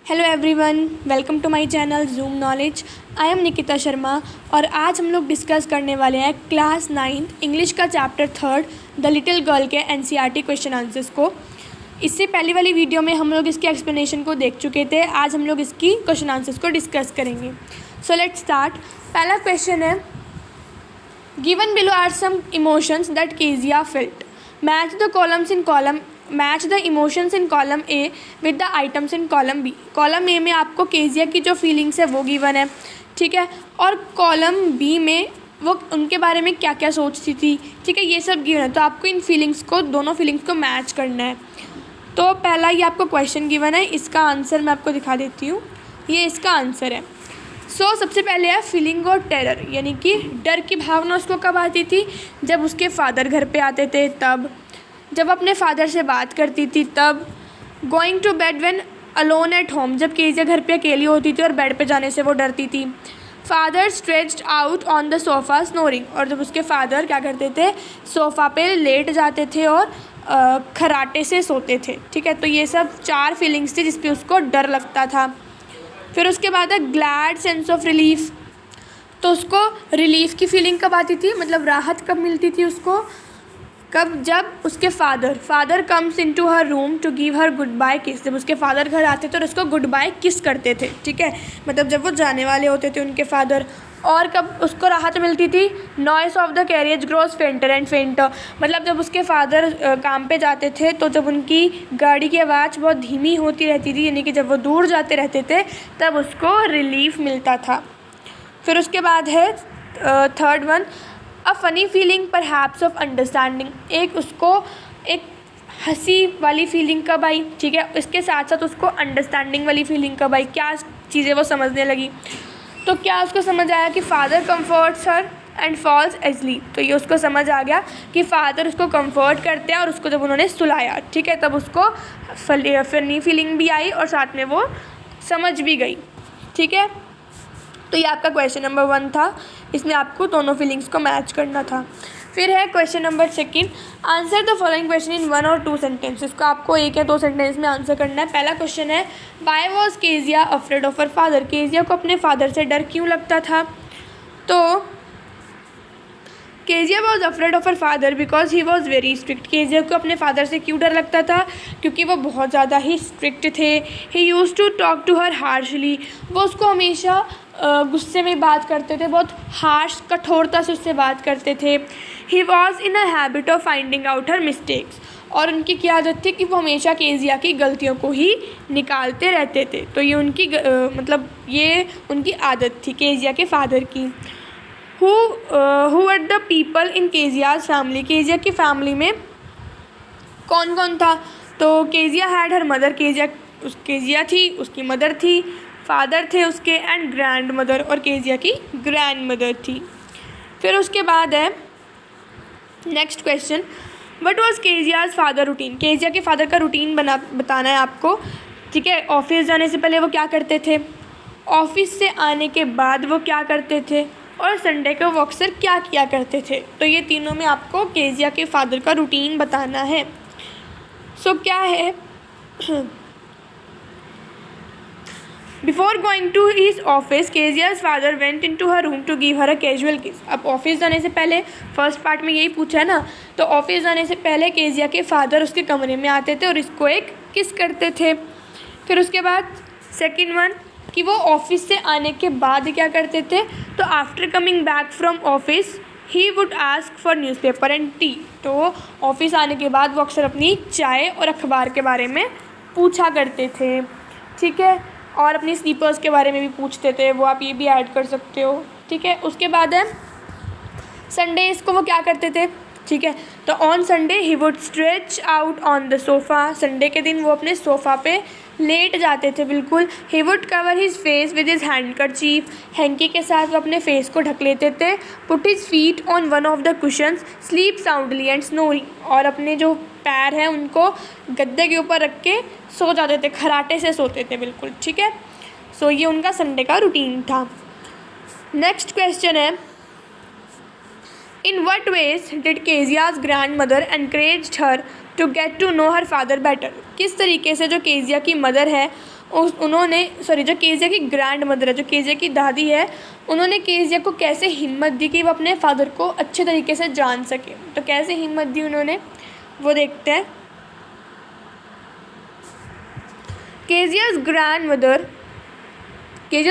Hello everyone, welcome to my channel Zoom Knowledge. I am Nikita Sharma और आज हम लोग डिस्कस करने वाले हैं क्लास 9 इंग्लिश का चैप्टर 3 द लिटिल गर्ल के एनसीईआरटी क्वेश्चन आंसर्स को। इससे पहली वाली वीडियो में हम लोग इसके एक्सप्लेनेशन को देख चुके थे। आज हम लोग इसकी क्वेश्चन आंसर्स को डिस्कस करेंगे। So let's start. पहला क्वेश्चन है, given below are some emotions that Kezia felt, match the columns in column match the emotions in column A with the items in column B. Column A में आपको Kezia की जो feelings है वो given है, ठीक है, और कॉलम बी में वो उनके बारे में क्या क्या सोचती थी, ठीक है, ये सब गिवन है। तो आपको इन फीलिंग्स को, दोनों फीलिंग्स को मैच करना है। तो पहला ये आपको क्वेश्चन गिवन है, इसका आंसर मैं आपको दिखा देती हूँ। ये इसका आंसर है। सबसे पहले है फीलिंग और टेरर, यानी कि डर की भावना उसको कब आती थी? जब उसके फादर घर पे आते थे तब, जब अपने फादर से बात करती थी तब, going to bed when alone at home, जब केजिया घर पे अकेली होती थी और बेड पे जाने से वो डरती थी। Father stretched out on the sofa snoring, और जब उसके फादर क्या करते थे, सोफ़ा पे लेट जाते थे और खराटे से सोते थे, ठीक है। तो ये सब 4 फीलिंग्स थी जिस पे उसको डर लगता था। फिर उसके बाद है ग्लैड सेंस ऑफ रिलीफ। तो उसको रिलीफ की फीलिंग कब आती थी, मतलब राहत कब मिलती थी उसको? कब? जब उसके father comes into her room to give her goodbye kiss, जब उसके फादर घर आते थे और उसको गुड बाय किस करते थे, ठीक है, मतलब जब वो जाने वाले होते थे उनके फादर। और कब उसको राहत मिलती थी? Noise of the carriage grows फेंटर and फेंटर, मतलब जब उसके फादर काम पे जाते थे तो जब उनकी गाड़ी की आवाज़ बहुत धीमी होती रहती थी, यानी कि जब वो दूर जाते रहते थे तब उसको रिलीफ मिलता था। फिर उसके बाद है third one, a funny feeling perhaps of understanding, एक उसको एक हंसी वाली फीलिंग कब आई, ठीक है, इसके साथ साथ उसको अंडरस्टैंडिंग वाली फीलिंग कब आई, क्या चीज़ें वो समझने लगी। तो क्या उसको समझ आया कि father comforts her and falls easily, तो ये उसको समझ आ गया कि फ़ादर उसको कंफर्ट करते हैं और उसको जब उन्होंने सुलाया, ठीक है, तब उसको फ़नी फीलिंग भी आई और साथ में वो समझ भी गई, ठीक है। तो ये आपका क्वेश्चन नंबर 1 था, इसमें आपको दोनों फीलिंग्स को मैच करना था। फिर है question number 2, answer the following question in 1 और 2 सेंटेंस। इसको आपको 1 या 2 सेंटेंस में आंसर करना है। पहला क्वेश्चन है, why was Kezia afraid of her father, Kezia को अपने फादर से डर क्यों लगता था? तो Kezia was afraid of her father because he was very strict, Kezia को अपने फादर से क्यों डर लगता था? क्योंकि वो बहुत ज़्यादा ही स्ट्रिक्ट थे। He used to talk to her harshly, वो उसको हमेशा गुस्से में बात करते थे, बहुत हार्श, कठोरता से उससे बात करते थे। He was in a habit of finding out her mistakes, और उनकी क्या आदत थी कि वो हमेशा केजिया की गलतियों को ही निकालते रहते थे। तो ये उनकी मतलब ये उनकी आदत थी केजिया के फादर की। Who were the people in Keziah's family, Kezia की फैमिली में कौन कौन था? तो Kezia had her mother, Kezia थी, उसकी मदर थी, फादर थे उसके एंड ग्रैंड मदर, और केजिया की ग्रैंड मदर थी। फिर उसके बाद है next question, what was Kezia's father routine, Kezia के फादर का रूटीन बताना है आपको, ठीक है। ऑफिस जाने से पहले वो क्या करते थे, ऑफिस से आने के बाद वो क्या करते थे, और संडे को वो अक्सर क्या किया करते थे। तो ये तीनों में आपको केजिया के फादर का रूटीन बताना है। सो क्या है, before going to his office Kezia's father went in to her room to give her a casual kiss. अब ऑफिस जाने से पहले, फर्स्ट पार्ट में यही पूछा है ना, तो ऑफिस जाने से पहले केजिया के फादर उसके कमरे में आते थे और इसको एक किस करते थे। फिर उसके बाद सेकंड वन, कि वो ऑफिस से आने के बाद क्या करते थे, तो after coming back from office he would ask for newspaper and T, तो ऑफिस आने के बाद वो अक्सर अपनी चाय और अखबार के बारे में पूछा करते थे, ठीक है, और अपनी स्लीपर्स के बारे में भी पूछते थे, वो आप ये भी ऐड कर सकते हो, ठीक है। उसके बाद है संडेज़ को वो क्या करते थे, ठीक है, तो on Sunday he would stretch out on the sofa, Sunday के दिन वो अपने सोफ़ा पे लेट जाते थे बिल्कुल। He would cover his face with his handkerchief, hanky के साथ वो अपने फेस को ढक लेते थे। Put his feet on one of the cushions, sleep soundly and snoring, और अपने जो पैर हैं उनको गद्दे के ऊपर रख के सो जाते थे, खराटे से सोते थे बिल्कुल, ठीक है। सो ये उनका संडे का रूटीन था। नेक्स्ट क्वेश्चन है, in what ways did Kezia's grandmother encourage her to get to know her father better, किस तरीके से जो केजिया की मदर है उन्होंने जो केजिया की ग्रैंड मदर है, जो केजिया की दादी है, उन्होंने केजिया को कैसे हिम्मत दी कि वो अपने फादर को अच्छे तरीके से जान सके। तो कैसे हिम्मत दी उन्होंने, वो देखते हैं। केजिया's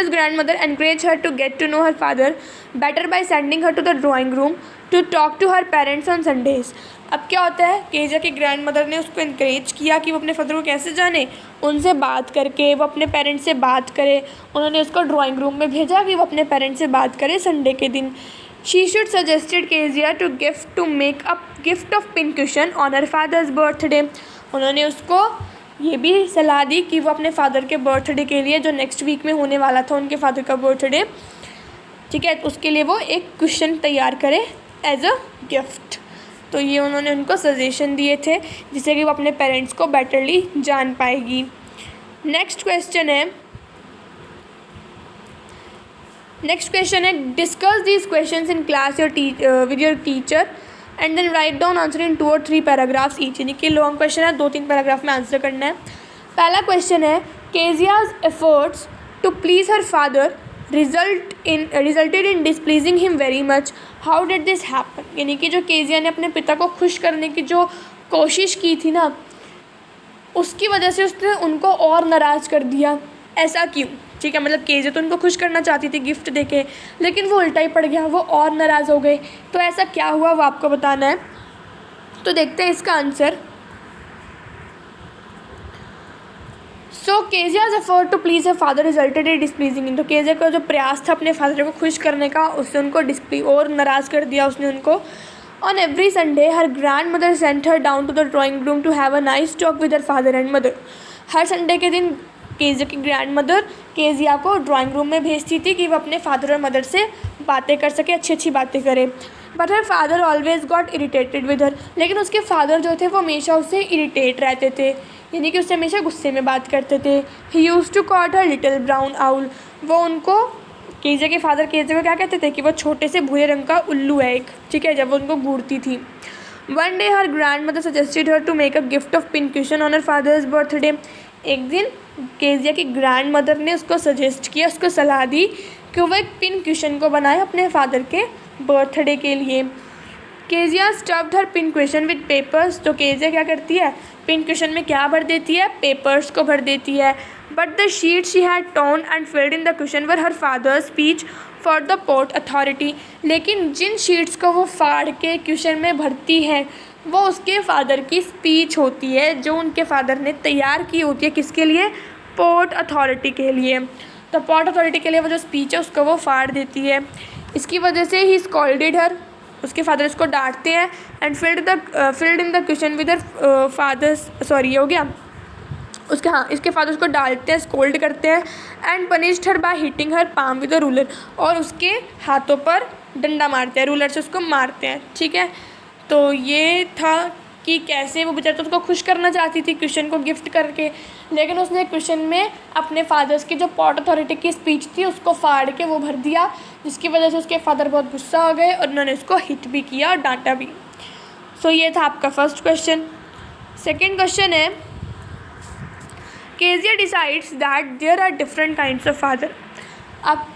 grandmother encouraged her to get to know her father better by sending her to the drawing room to talk to her parents on Sundays. अब क्या होता है, केजिया की ग्रैंड मदर ने उसको इनक्रेज किया कि वो अपने फादर को कैसे जाने, उनसे बात करके वो अपने पेरेंट्स से बात करे। उन्होंने उसको ड्राइंग रूम में भेजा कि वो अपने पेरेंट्स से बात करे संडे के दिन। She should suggested Kezia to make a gift of pin cushion on her father's birthday. उन्होंने उसको ये भी सलाह दी कि वो अपने फादर के बर्थडे के लिए, जो नेक्स्ट वीक में होने वाला था उनके फादर का बर्थडे, ठीक है, उसके लिए वो एक कुशन तैयार करे एज अ गिफ्ट। तो ये उन्होंने उनको सजेशन दिए थे जिससे कि वो अपने पेरेंट्स को बेटरली जान पाएगी। नेक्स्ट क्वेश्चन है discuss these questions in class with your teacher and then write down answer in 2 और 3 पैराग्राफ्स ईच। यानी कि लॉन्ग क्वेश्चन है, 2-3 पैराग्राफ में आंसर करना है। पहला क्वेश्चन है Kezia's efforts to please her father resulted in displeasing him very much, how did this happen. यानी कि जो केजिया ने अपने पिता को खुश करने की जो कोशिश की थी ना, उसकी वजह से उसने उनको और नाराज़ कर दिया। ऐसा क्यों, ठीक है, मतलब केजिया तो उनको खुश करना चाहती थी गिफ्ट देके, लेकिन वो उल्टा ही पड़ गया, वो और नाराज़ हो गए। तो ऐसा क्या हुआ वो आपको बताना है। तो देखते हैं इसका answer. So Kezia's effort to please her father resulted in displeasing. तो केजिया का जो प्रयास था अपने फादर को खुश करने का, उससे उनको और नाराज़ कर दिया उसने उनको। On every Sunday her grand mother sent her down to the drawing room to have a nice talk with her father and mother. हर संडे के दिन केजिया की ग्रैंड मदर केजिया को ड्राइंग रूम में भेजती थी कि वो अपने फादर और मदर से बातें कर सके, अच्छी अच्छी बातें करे। But her father always got irritated with her. लेकिन उसके फादर जो थे वो हमेशा उससे इरिटेट रहते थे, यानी कि उससे हमेशा गुस्से में बात करते थे। He used to call her little brown owl. वो उनको, केजिया के फादर केजिया को क्या कहते थे कि वो छोटे से भूरे रंग का उल्लू है एक, ठीक है, जब वो उनको घूरती थी। One day her grand mother suggested her to make a gift of pin cushion on her father's birthday. एक दिन केजिया की ग्रैंड मदर ने उसको सजेस्ट किया, उसको सलाह दी कि वो एक पिन कुशन को बनाए अपने फादर के बर्थडे के लिए। Kezia stuffed her pin cushion with papers. तो केजिया क्या करती है, पिन कुशन में क्या भर देती है, पेपर्स को भर देती है। But the sheet she had torn and filled in the cushion were her father speech for the port authority. लेकिन जिन शीट्स को वो फाड़ के कुशन में भरती है वो उसके फादर की स्पीच होती है, जो उनके फादर ने तैयार की होती है, किसके लिए, पोर्ट अथॉरिटी के लिए। तो पोर्ट अथॉरिटी के लिए वो जो स्पीच है उसको वो फाड़ देती है। इसकी वजह से ही स्कॉल्डेड हर, उसके फादर इसको डांटते हैं। And filled in the cushion with her father's, sorry ये हो गया उसके, हाँ, इसके फादर उसको डांटते हैं, स्कोल्ड करते हैं। And punished her by hitting her palm with a ruler. और उसके हाथों पर डंडा मारते हैं, रूलर से उसको मारते हैं, ठीक है। तो ये था कि कैसे वो बेचारा तो उसको खुश करना चाहती थी क्वेश्चन को गिफ्ट करके, लेकिन उसने क्वेश्चन में अपने फादर्स की जो पोर्ट अथॉरिटी की स्पीच थी उसको फाड़ के वो भर दिया, जिसकी वजह से उसके फादर बहुत गुस्सा हो गए और उन्होंने उसको हिट भी किया और डांटा भी। सो ये था आपका फर्स्ट क्वेश्चन। सेकेंड क्वेश्चन है Kezia decides that there are different kinds of father. अब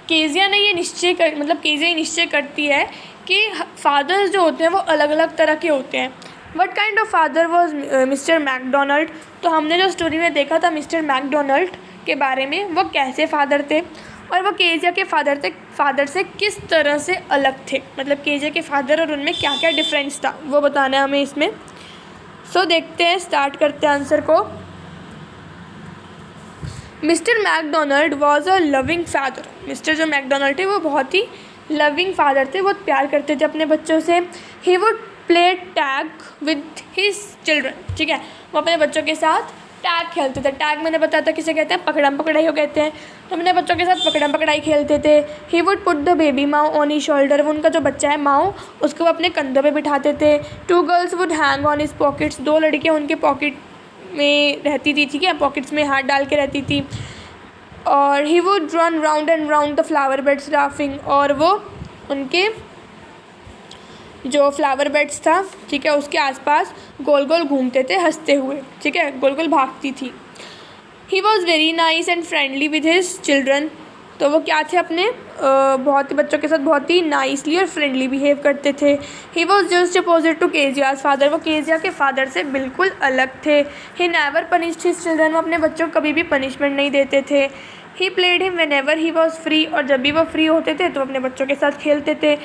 केजिया निश्चय करती है कि फादर्स जो होते हैं वो अलग अलग तरह के होते हैं। What kind of father was mister McDonald. तो हमने जो स्टोरी में देखा था मिस्टर मैकडोनल्ड के बारे में, वो कैसे फादर थे और वो केजिया के फादर से किस तरह से अलग थे, मतलब केजिया के फादर और उनमें क्या क्या डिफरेंस था वो बताना है हमें इसमें। सो देखते हैं, स्टार्ट करते हैं आंसर को। Mister McDonald was a loving father. Mister जो मैकडोनल्ड थे वो बहुत ही लविंग फादर थे, बहुत प्यार करते थे अपने बच्चों से। He would play tag with his children, ठीक है, वो अपने बच्चों के साथ टैग खेलते थे। टैग मैंने बताया था किसे कहते हैं, पकड़म पकड़ाई हो कहते हैं। तो अपने बच्चों के साथ पकड़म पकड़ाई खेलते थे। He would put the baby Mao on he shoulder. वो उनका जो बच्चा है माओ, उसको वो अपने कंधों पे बिठाते थे। 2 girls would hang on his pockets. 2 लड़कियाँ उनके पॉकेट में रहती थी, ठीक है, पॉकेट्स में हाथ डाल के रहती थी। और he would run round and round the flower beds laughing. और वो उनके जो फ्लावर बेड्स था, ठीक है, उसके आसपास गोल गोल घूमते थे हंसते हुए, ठीक है, गोल गोल भागती थी। He was very nice and friendly with his children. तो वो क्या थे, अपने बहुत ही बच्चों के साथ बहुत ही नाइसली और फ्रेंडली बिहेव करते थे। He was just opposite to Kezia's father. वो केजिया के फादर से बिल्कुल अलग थे। He never punished his children. वो अपने बच्चों को कभी भी पनिशमेंट नहीं देते थे। He played him when ever he was free. और जब भी वो फ्री होते थे तो अपने बच्चों के साथ खेलते थे।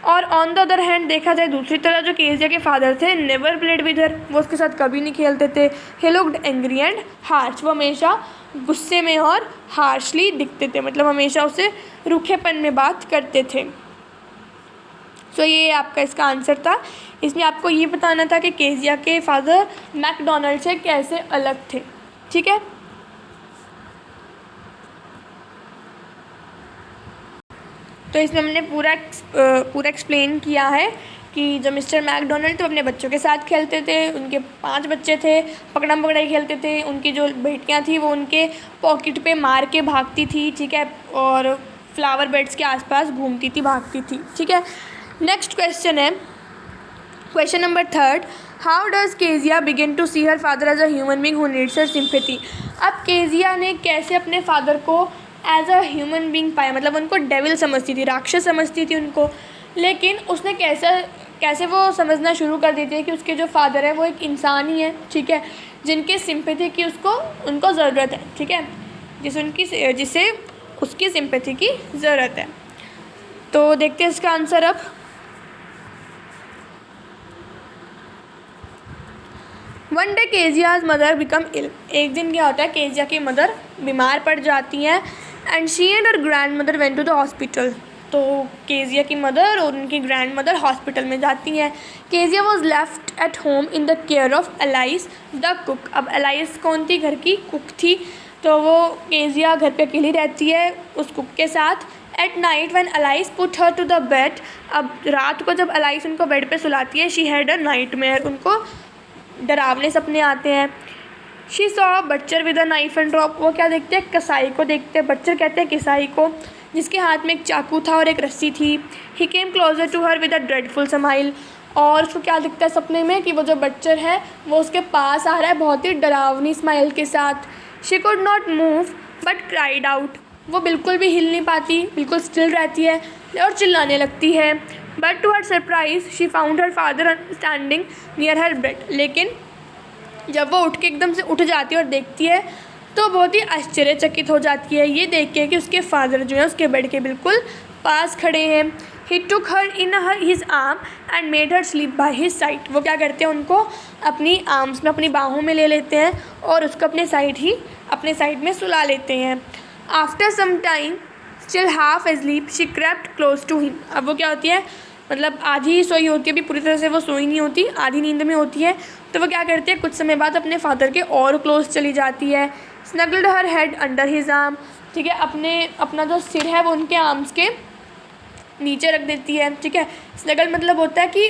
और ऑन द अदर हैंड देखा जाए दूसरी तरह जो केजिया के फादर थे, नेवर प्लेड विद हर। वो उसके साथ कभी नहीं खेलते थे। He looked angry and harsh. वो हमेशा गुस्से में और हार्शली दिखते थे, मतलब हमेशा उसे रूखेपन में बात करते थे। सो ये आपका इसका आंसर था। इसमें आपको ये बताना था कि केजिया के फादर मैकडोनल्ड से कैसे अलग थे। ठीक है, तो इसमें हमने पूरा एक्सप्लेन किया है कि जो मिस्टर मैकडोनल्ड थे वो अपने बच्चों के साथ खेलते थे। उनके 5 बच्चे थे, पकड़म पकड़ाई खेलते थे। उनकी जो बेटियां थी वो उनके पॉकेट पे मार के भागती थी। ठीक है, और फ्लावर बेड्स के आसपास घूमती थी, भागती थी। ठीक है, नेक्स्ट क्वेश्चन है question number 3। How does Kezia begin to see her father as a human being who needs her sympathy. अब केजिया ने कैसे अपने फादर को एज अ ह्यूमन बींग पाया, मतलब उनको डेविल समझती थी, राक्षस समझती थी उनको। लेकिन उसने कैसे वो समझना शुरू कर देती है कि उसके जो फादर है वो एक इंसान ही है। ठीक है, जिनके सिंपैथी की उनको ज़रूरत है। ठीक है, जिसे उसकी सिंपैथी की ज़रूरत है। तो देखते हैं इसका आंसर अब। One day Kezia's mother become ill. एक दिन क्या होता है, केजिया की मदर बीमार पड़ जाती हैं। And she and her grand mother went to the hospital. तो केजिया की मदर और उनकी ग्रैंड मदर हॉस्पिटल में जाती हैं। Kezia was left at home in the care of Alice the cook. अब एलाइस कौन थी, घर की कुक थी। तो वो केजिया घर पे अकेली रहती है उस कुक के साथ। At night when Alice put her to the bed. अब रात को जब एलाइस उनको बेड पे सुलाती है, शी हैड अ नाइटमेयर। उनको डरावने सपने आते हैं। She saw बच्चर with a knife and drop. वो क्या देखते हैं, कसाई को देखते हैं। बच्चर कहते हैं किसाई को, जिसके हाथ में एक चाकू था और एक रस्सी थी। He came closer to her with a dreadful smile. और उसको क्या दिखता है सपने में कि वो जो बच्चर है वो उसके पास आ रहा है बहुत ही डरावनी स्माइल के साथ। She could not move but cried out. वो बिल्कुल भी हिल नहीं पाती, बिल्कुल स्टिल रहती है और चिल्लाने लगती है। But to her surprise she found her father standing near her bed. लेकिन जब वो उठ के एकदम से उठ जाती है और देखती है तो बहुत ही आश्चर्यचकित हो जाती है ये देख के कि उसके फादर जो है उसके बेड के बिल्कुल पास खड़े हैं। He took her in his arm and made her sleep by his side. वो क्या करते हैं, उनको अपनी आर्म्स में, अपनी बाहों में ले लेते हैं और उसको अपने साइड में सुला लेते हैं। After some time still half asleep she crept close to him. अब वो क्या होती है, मतलब आधी ही सोई होती है, अभी पूरी तरह से वो सोई नहीं होती, आधी नींद में होती है। तो वो क्या करती है, कुछ समय बाद अपने फादर के और क्लोज चली जाती है। स्नगल्ड हर हेड अंडर हिज आर्म। ठीक है, अपना जो सिर है वो उनके आर्म्स के नीचे रख देती है। ठीक है, स्नगल मतलब होता है कि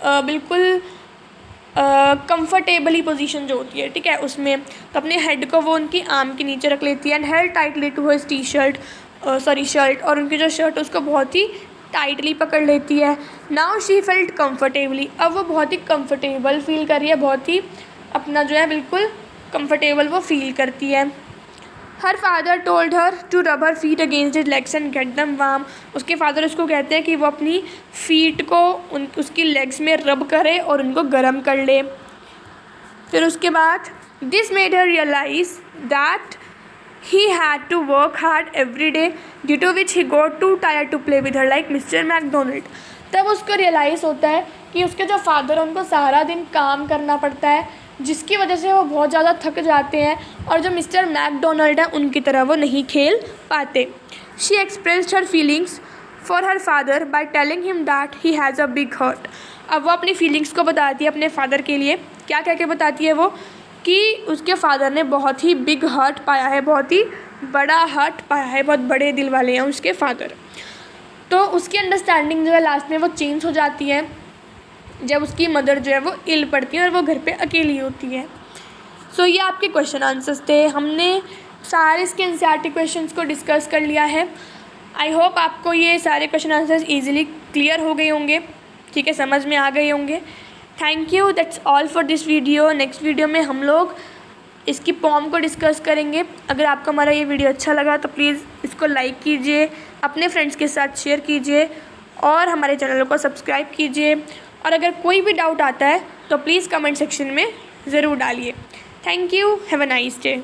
बिल्कुल कंफर्टेबली पोजीशन जो होती है। ठीक है, उसमें तो अपने हेड को वो उनकी आर्म के नीचे रख लेती है। And held tightly to his shirt, और उनकी जो शर्ट उसको बहुत ही टाइटली पकड़ लेती है। Now she felt comfortably. अब वो बहुत ही कंफर्टेबल फील कर रही है, बहुत ही अपना जो है बिल्कुल कंफर्टेबल वो फील करती है। Her father told her to rub her feet against his legs and get them warm. उसके फादर उसको कहते हैं कि वो अपनी फीट को उसकी लेग्स में रब करे और उनको गर्म कर ले। फिर उसके बाद this made her realize that he had to work hard every day due to which he got too tired to play with her like Mr. McDonald। तब उसको रियलाइज़ होता है कि उसके जो फादर हैं उनको सारा दिन काम करना पड़ता है, जिसकी वजह से वो बहुत ज़्यादा थक जाते हैं और जो मिस्टर मैकडोनल्ड है उनकी तरह वो नहीं खेल पाते। She expressed her feelings for her father by telling him that he has a big heart. अब वो अपनी फीलिंग्स को बताती है अपने फादर के लिए। क्या कह के बताती है वो, कि उसके फादर ने बहुत ही बिग हर्ट पाया है, बहुत ही बड़ा हर्ट पाया है, बहुत बड़े दिल वाले हैं उसके फादर। तो उसकी अंडरस्टैंडिंग जो है लास्ट में वो चेंज हो जाती है जब उसकी मदर जो है वो इल पड़ती है और वो घर पे अकेली होती है। सो ये आपके क्वेश्चन आंसर्स थे। हमने सारे इसके एनसीईआरटी क्वेश्चंस को डिस्कस कर लिया है। आई होप आपको ये सारे क्वेश्चन आंसर्स ईजिली क्लियर हो गए होंगे। ठीक है, समझ में आ गए होंगे। Thank you, that's all for this video. Next video में हम लोग इसकी पॉम को डिस्कस करेंगे। अगर आपको हमारा ये वीडियो अच्छा लगा तो प्लीज़ इसको लाइक कीजिए, अपने फ्रेंड्स के साथ शेयर कीजिए और हमारे चैनल को सब्सक्राइब कीजिए। और अगर कोई भी डाउट आता है तो प्लीज़ कमेंट सेक्शन में ज़रूर डालिए। Thank you, have a nice day.